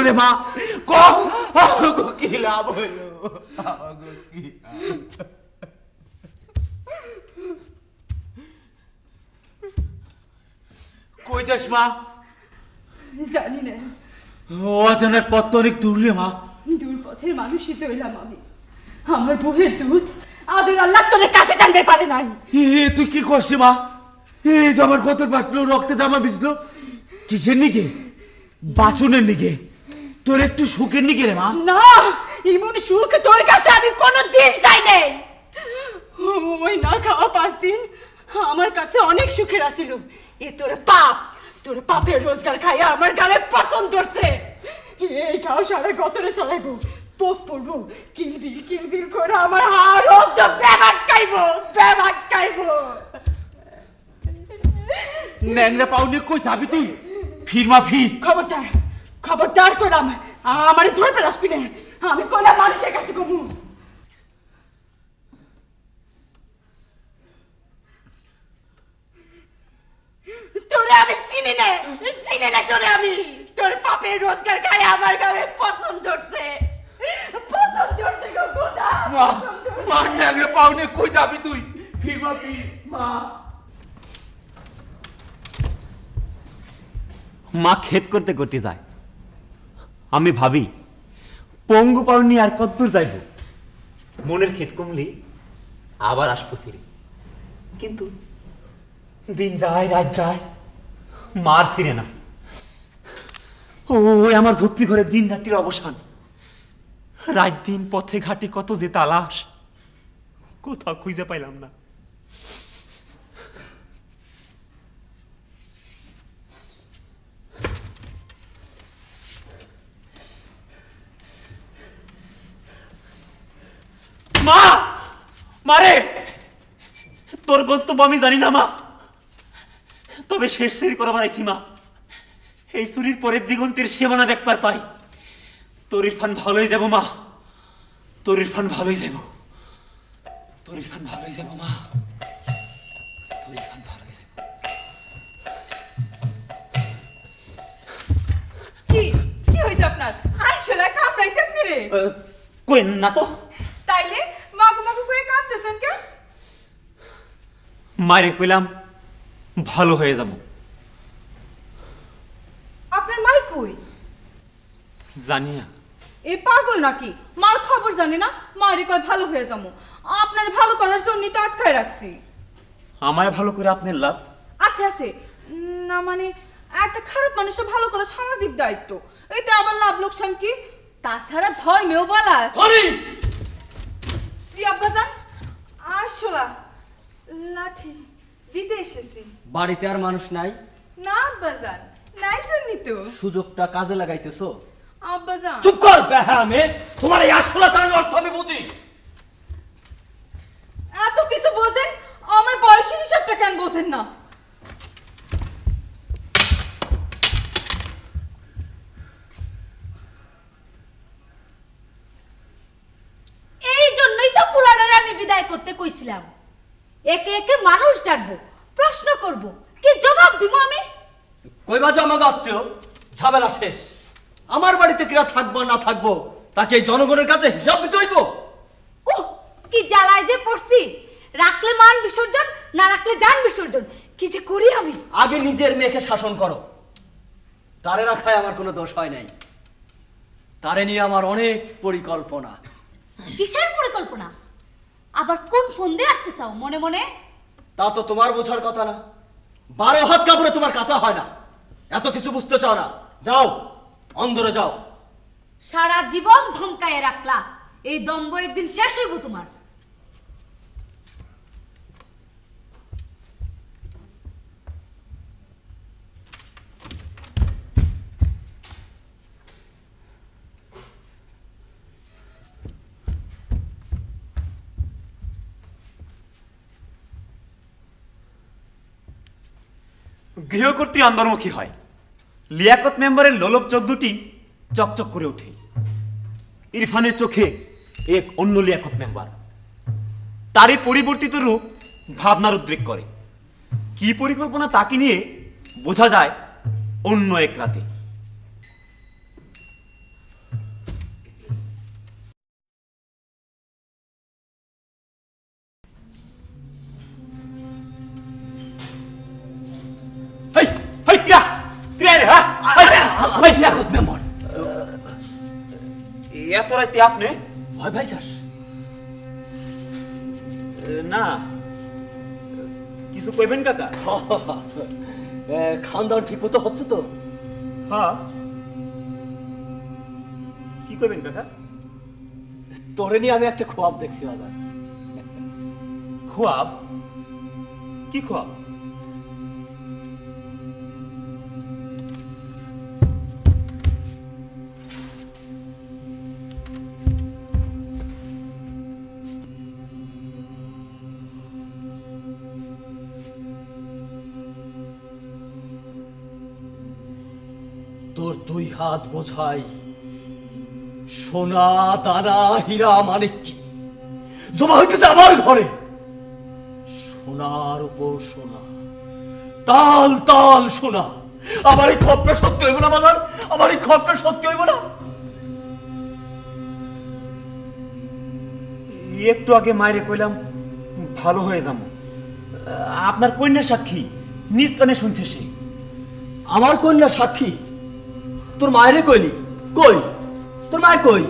রে মা, কি লাভ হইলো? কই যাস মা? জানি না। অজানার পথ তো অনেক দূর রে মা। দূর পথের মানুষই তো এলাম আমি। আমার বউয়ের দুধ আদর আল্লাহ তোদের কাছে টানতে পারে নাই। তুই কি করছিস মা? এই যে আমার কত বাটলো, রক্তে জামা ভিজলো, কিসের নিকে? বাচনের নিকে? তোর একটু সুখের নিকে রে মা? না, এমন সুখ তোর কাছে আমি কোনোদিন চাই নাই। ওই না খাওয়া 5 দিন আমার কাছে অনেক সুখের আছিল। এ তোর পাপ, তোর পাপের রোজগার খাইয়া আমার গালে পছন্দ করছে। এই খাও সারা গতরে চলাইবো, পোক পড়বো, কিলবিল করে আমার হাড় অব্দ বেবাক খাইবো। ন্যাংরা পাউনি কই যাবি তুই? ফির মা ফির। খবরদার করলাম, আমারে ধরবে আসবি না। আমি কইলাম মানুষের কাছে কমু। তোরে আমি চিনি না তোরে আমি। তোর পাপের রোজগার খাই আমার গায়ে পছন্দ হচ্ছে গো খোদা। মা ন্যাংরা পাউনি কই যাবি তুই? ফির মা ফির। মা ক্ষেত করতে করতে যায়। আমি ভাবি পঙ্গু পাউনি আর কতদূর যাইব? মনের ক্ষেত কমলি আবার আসবো ফিরে। কিন্তু দিন যায় রাত যায়, মার ফিরে না। ওই আমার ঝুপড়ি ঘরে দিন রাত্রির অবসান। রাত দিন পথে ঘাটে কত যে তালাশ, কোথাও খুঁজে পাইলাম না। মা, মারে তোর গন্তব্য আমি জানি না মা, তবে শেষ চুরি করা বাড়াইছি মা। এই চুরির পরের দিগন্তের সীমানা দেখবার পাই। তোর ইরফান ভালোই যাব মা, তোর ইরফান ভালোই যাব, তোর ইরফান ভালোই যাব মা, তোর ইরফান ভালোই যাব। কি হইছে আপনার? আইশলা কামড়াইছে আপনারে? কই না তো। তাইলে মাগো কই কাঁদতেছেন কেন? মারে কইলাম ভালো হয়ে যাব। আপনার মাই কই? জানি না। এ পাগল নাকি? মার খবর জানি না, মারে কয় ভালো হয়ে যাবো। আপনার ভালো করার জন্যই তো আটকায় রাখছি। আমায় ভালো করে আপনার লাভ আছে না, মানে একটা খারাপ মানুষের ভালো করা সামাজিক দায়িত্ব, এতে আবার লাভ লোকসান কি? তাছাড়া ধর্মেও বলা আছে। জি আব্বাজান, আসলা লাঠি দিতে এসেছি। বাড়িতে আর মানুষ নাই? না আব্বাজান, নাই জানি তো। সুযোগটা কাজে লাগাইতেছো? আব্বাজান চুপ কর বেহামে, তোমার এই আসলাতার অর্থ আমি বুঝি। এত কিছু বোঝেন, আমার বয়সের হিসাবটা কেন বোঝেন না? এই জন্যই তো পুলাডারে আমি বিদায় করতে কইছিলাম। একে একে মানুষ ডাকবো, প্রশ্ন করব, কি জবাব দিব আমি? কইবা যে আমাকে আত্মীয়, ঝামেলা শেষ। আমার বাড়িতে কিরা থাকবো না থাকবো তাকে এই জনগণের কাছে হিসাব দিতে হইব। কি জ্বালায় যে পড়ছি, রাখলে মান বিসর্জন, না রাখলে জান বিসর্জন, কি যে করি আমি। আগে নিজের মেয়েকে শাসন করো। তারে রাখায় আমার কোনো দোষ হয় নাই, তারে নিয়ে আমার অনেক পরিকল্পনা। কিসের পরিকল্পনা? আবার কোন ফোন দিয়ে আটকে চাও মনে মনে? তা তো তোমার বোঝার কথা না। 12 হাত কাপড়ে তোমার কাঁচা হয় না, এত কিছু বুঝতে চাও না। যাও অন্দরে যাও। সারা জীবন ধমকায়ে রাখলা, এই দম্ভ একদিন শেষ হইব তোমার। গৃহকর্ত্রী আন্দোলনমুখী হয়, লিয়াকত মেম্বারের লোলপ চোখ দুটি চকচক করে ওঠে। ইরফানের চোখে এক অন্য লিয়াকত মেম্বার, তারই পরিবর্তিত রূপ ভাবনার উদ্রেক করে। কি পরিকল্পনা তাকে নিয়ে বোঝা যায় অন্য এক রাতে। এত রাতে আপনি ভয় পাইছাস? না কিছু কইবেন কাকা? খাওয়ান দাওয়ান ঠিক মতো হচ্ছে তো? হ্যাঁ কি কইবেন কাকা? তোরে নিয়ে আমি একটা খোয়াব দেখছি বাজার। খোয়াব? কি খোয়াব? তোর 2 হাত বোঝাই সোনা দানা হীরা মানিক্য জমা হইতেছে আমার ঘরে। সোনার উপর সোনা, তাল তাল সোনা। আমার এই খবরটা সত্যি হইব না বাজার? আমার এই খবরটা সত্যি হইব না? একটু আগে মায়েরে কইলাম ভালো হয়ে যাবো, আপনার কন্যা সাক্ষী, নিজ কানে শুনছে সে। আমার কন্যা সাক্ষী? তোর মায়েরে কইলি? কই তোর মায় কই?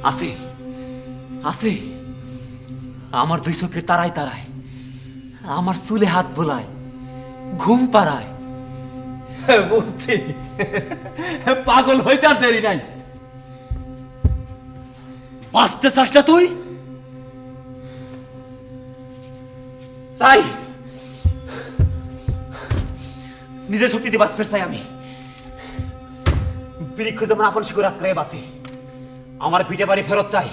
আছে আছে, আমার 2 চোখের তারায় তারায়, আমার চুলে হাত বোলায়, ঘুম পাড়ায়। বুঝছি, পাগল হইতে আর দেরি নাই। বাঁচতে চাস না তুই? চাই, নিজের শক্তিতে বাঁচতে চাই আমি। বৃক্ষ যেমন আপন শিকড় আঁকড়ে বাঁচে, আমার পিঠে বাড়ি ফেরত চাই।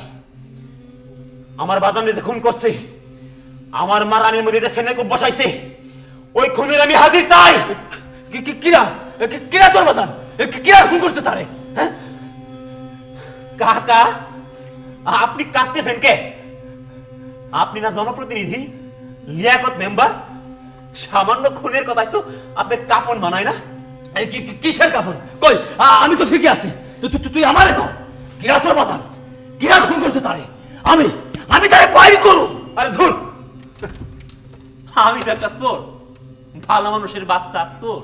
আমার বাজান যে খুন করছে, আমার মা রানীর মধ্যে যে ছেলে খুব বসাইছে, ওই খুনের আমি হাজির চাই। কিরা কিরা তোর বাজান? কিরা খুন করছে তারে? কাকা আপনি কাঁদতেছেন কে? আপনি না জনপ্রতিনিধি, লিয়াকত মেম্বার? সামান্য খুনের কথাই তো আপনার কাপন মানায় না। কিসের কাপড়? কই আমি তো ঠিকই আছি। তুই আমারে কর, কিরা তোর বাজান? কিরা খুন করছে তারে? আমি তারে বাইরে করু। আরে ধুর, আমি তো একটা চোর, ভালো মানুষের বাচ্চা চোর।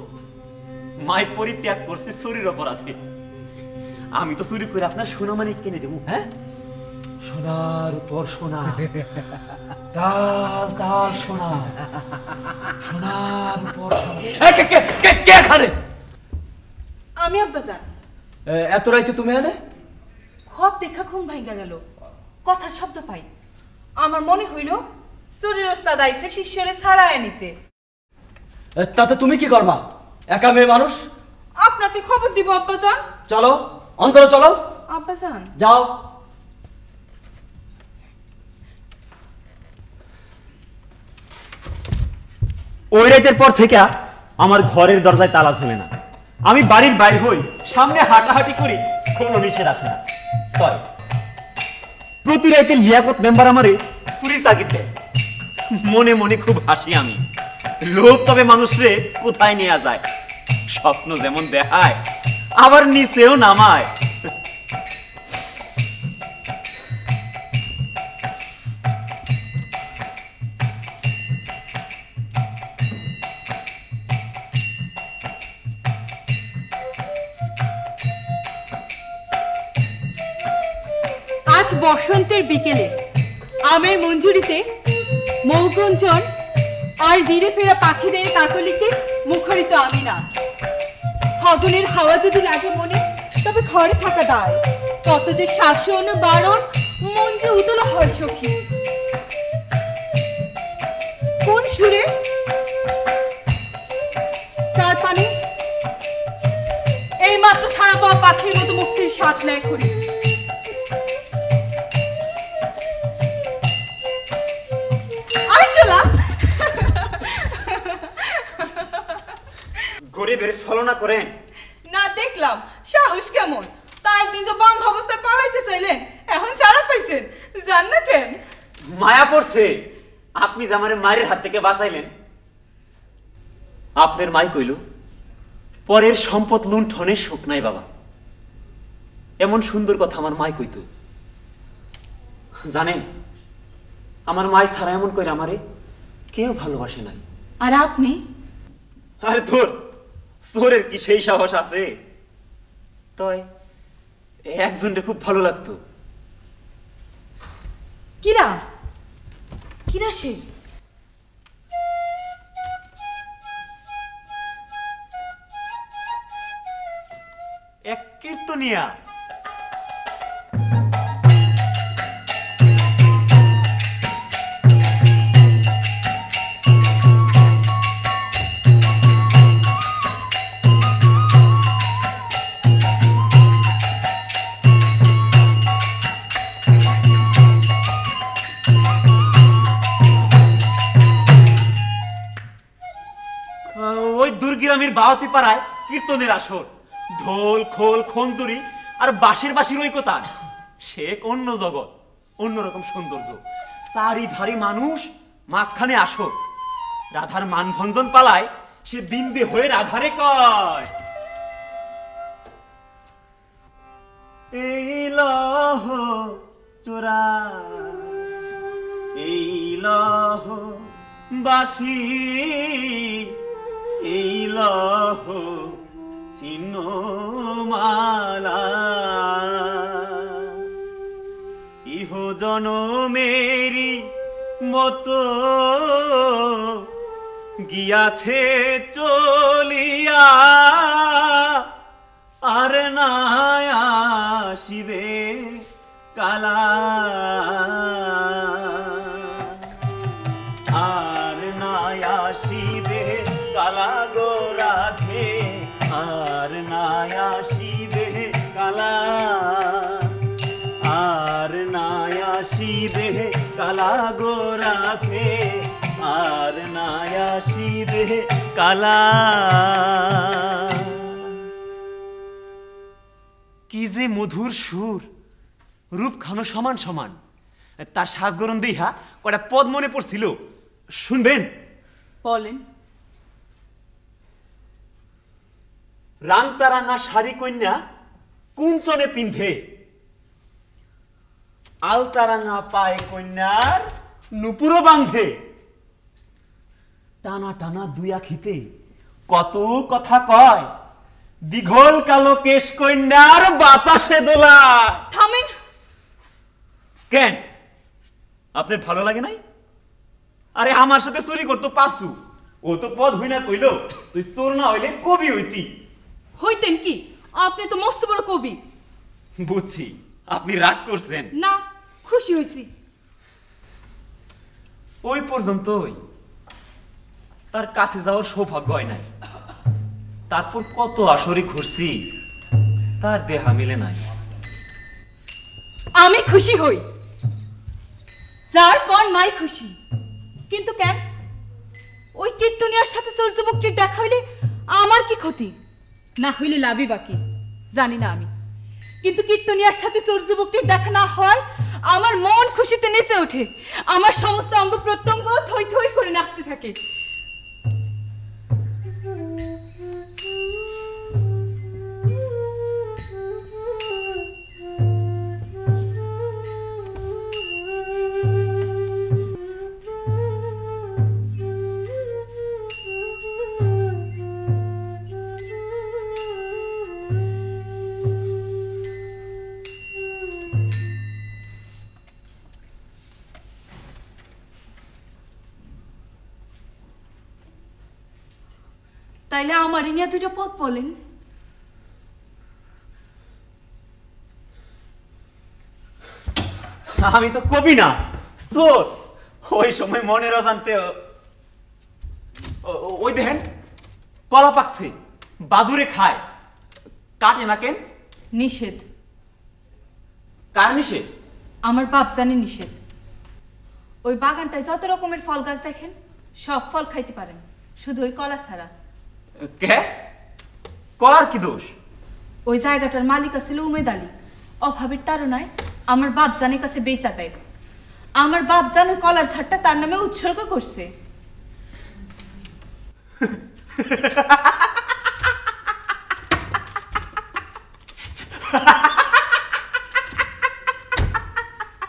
মায় পরিত্যাগ করছে চুরির অপরাধে। আমি তো চুরি করে আপনার সোনামানিক কিনে দেবো। হ্যাঁ, সোনার উপর সোনা, তাল তাল সোনা, সোনার উপর সোনা। কে খানে? আমি আব্বাজান। এত রাইতে তুমি এনে? খব দেখা ঘুম ভাঙ্গা গেল, কথার শব্দ পাই। আমার মনে হইল চুরির ওস্তাদ আইছে শিষ্যরে ছাড়ায় নিতে। তাতে তুমি কি করবা? একা মেয়ে মানুষ। আপনাকে খবর দিব আব্বাজান। চলো অন্তরে চলো। আব্বাজান যাও। ওই রাতের পর থেকে আমার ঘরের দরজায় তালা ঝোলে না। আমি বাড়ির বাইরে হই, সামনে হাঁটাহাঁটি করি, কোনো নিষেধ আসে না। তবে প্রতি রাতে লিয়াকত মেম্বার আমারে চুরির তাগিদ দেয়। মনে মনে খুব হাসি আমি। লোভ তবে মানুষরে কোথায় নিয়ে যায়, স্বপ্ন যেমন দেখায় আবার নিচেও নামায়। আজ বসন্তের বিকেলে আমের মঞ্জুরিতে মৌগুঞ্জন আর ধীরে ফেরা পাখিদের কাকলিতে মুখরিত আমি না। ফাগুনের হাওয়া যদি লাগে মনে, তবে ঘরে থাকা দায়। কত যে শাসন বারণ, মন যে উতল হয় সখী। কোন সুরে চার পানে এই মাত্র ছাড়া পাওয়া পাখির মতো মুক্তির স্বাদ নেয় করি। গরিবের ছলনা করেন না, দেখলাম সাহস কেমন। তা একদিন যে বন্ধ অবস্থায় পালাইতে চাইলেন, এখন সারা পাইছেন, জান না কেন? মায়া পড়ছে। আপনি যে আমারে মায়ের হাত থেকে বাঁচাইলেন। আপনার মাই কইল পরের সম্পদ লুণ্ঠনে সুখ নাই বাবা। এমন সুন্দর কথা আমার মাই কইতো। জানেন, আমার মাই ছাড়া এমন করে আমারে কেউ ভালোবাসে নাই। আর আপনি? আরে ধুর, চোরের কি সেই সাহস আছে? তয় একজনকে খুব ভালো লাগতো। কিরা কিরা সে? এক কীর্তনিয়া। ওই দুর্গিরামের বাহাতি পাড়ায় কীর্তনের আসর, ঢোল খোল খঞ্জুরি আর বাঁশির ঐকতান। সে এক অন্য জগৎ, অন্যরকম সৌন্দর্য। চারি ধারে মানুষ, মাঝখানে আসর। রাধার মানভঞ্জন পালায় সে বিন্দে হয়ে রাধারে কয়, এই লহ চোরা, এই লহ বাঁশি, এই লহ চিহ্ন মালা, ইহ জনমেরি মতো গিয়াছে চলিয়া, আর না আসিবে কালা, আর না আসিবে কালা গো রাধে, আর না আসিবে কালা, আর না আসিবে কালা গো রাধে, আর না আসিবে কালা। কি যে মধুর সুর, রূপ খানো সমান সমান। তার সাজগরণ দেহা কটা পদ মনে পড়ছিল, শুনবেন? বলেন। রাংতা রাঙা শাড়ি কন্যা কুঞ্চনে পিন্ধে, আলতা রাঙা পায়ে কন্যার নুপুরও বাঁধে, টানা টানা দুই আখিতে কত কথা কয়, দীঘল কালো কেশ কন্যার বাতাসে দোলা। থামেন। কেন, আপনার ভালো লাগে নাই? আরে আমার সাথে চুরি করতো পাসু, ও তো পদ হই না কইল, তুই চোর না হইলে কবি হইতি। হইতেন কি? আপনি তো মস্ত বড় কবি। বুঝছি, আপনি রাগ করছেন না, খুশি হইছি। ওই পর্যন্তই, তার কাছে যাওয়ার সৌভাগ্য হয় নাই। তারপর কত আসরে ঘুরছি, তার দেহা মিলে নাই। আমি খুশি হই, যার পর নাই খুশি। কিন্তু কেন? ওই কীর্তনিয়ার সাথে চোর যুবকটির দেখা হইলে আমার কি ক্ষতি? না হইলে লাভই বাকি জানি না আমি, কিন্তু কীর্তনিয়ার সাথে চোর যুবকটির দেখা না হয় আমার মন খুশিতে নেচে ওঠে, আমার সমস্ত অঙ্গ প্রত্যঙ্গ থই থই করে নাচতে থাকে। তাইলে আমার নিয়ে দুইটা পথ বলেন। আমি তো কবি না, চোর। ওই সময় মনের অজান্তে ওই দেখেন কলা পাকছে, বাদুরে খায়, কাটে না কেন? নিষেধ। কার নিষেধ? আমার বাপ জানে নিষেধ। ওই বাগানটায় যত রকমের ফল গাছ দেখেন সব ফল খাইতে পারেন, শুধু ওই কলা ছাড়া। কে? কলার কি দোষ? ওই জায়গাটার মালিক আছিল উমেদ আলী, অভাবের তাড়নায় আমার বাপ জানের কাছে বেচা দেয়। আমার বাপ জান ওই কলার ঝাড়টা তার নামে উৎসর্গ করছে।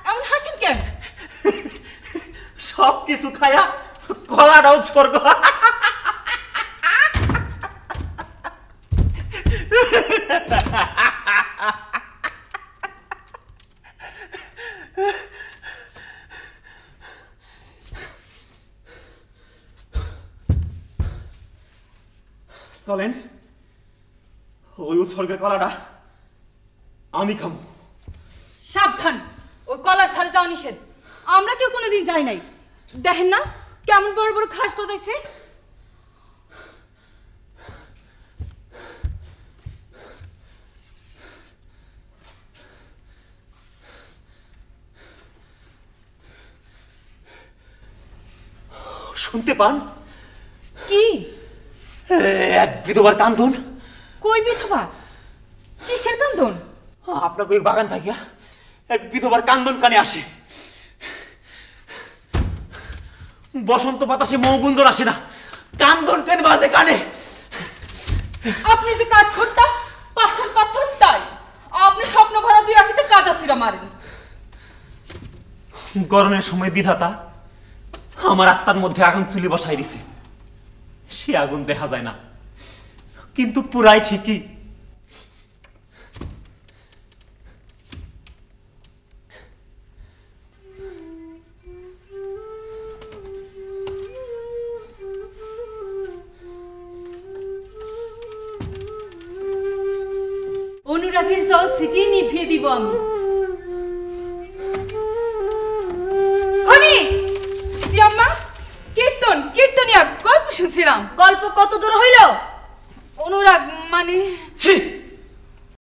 এমন হাসেন কেন? সব কিছু খায়া কলাটাও উৎসর্গ। চলেন ওই উৎসর্গের কলাটা আমি খাবো। সাবধান, ওই কলার ছাড়ে যাওয়া নিষেধ। আমরা কেউ কোনোদিন যাই নাই। দেখেন না কেমন বড় বড় ঘাস গজাইছে। শুনতে পান? কি? এক বিধবার কান্দন। কই বিধবা? কিসের কান্দন? আপনাকে ওই বাগান থাকিয়া এক বিধবার কান্দন কানে আসে। বসন্ত বাতাসে মৌগুঞ্জন আসে না, কান্দন কেন বাজে কানে। আপনি যে কাঠখোট্টা পাষাণ পাথর তাই আপনি স্বপ্ন ভরা দুই আঁকিতে কাদা ছিঁড়া মারেন। গরমের সময় বিধাতা আমার আত্মার মধ্যে আগুন চুলি বসাই দিছে। সে আগুন দেখা যায় না, কিন্তু পুরাই ঠিকই। অনুরাগের জল ছিটিয়ে নিভিয়ে দিব আমি। খনি সিয়াম্মা, কীর্তন কীর্তনিয়া গল্প শুনছিলাম। গল্প কত দূর হইল? অনুরাগ মানে ছি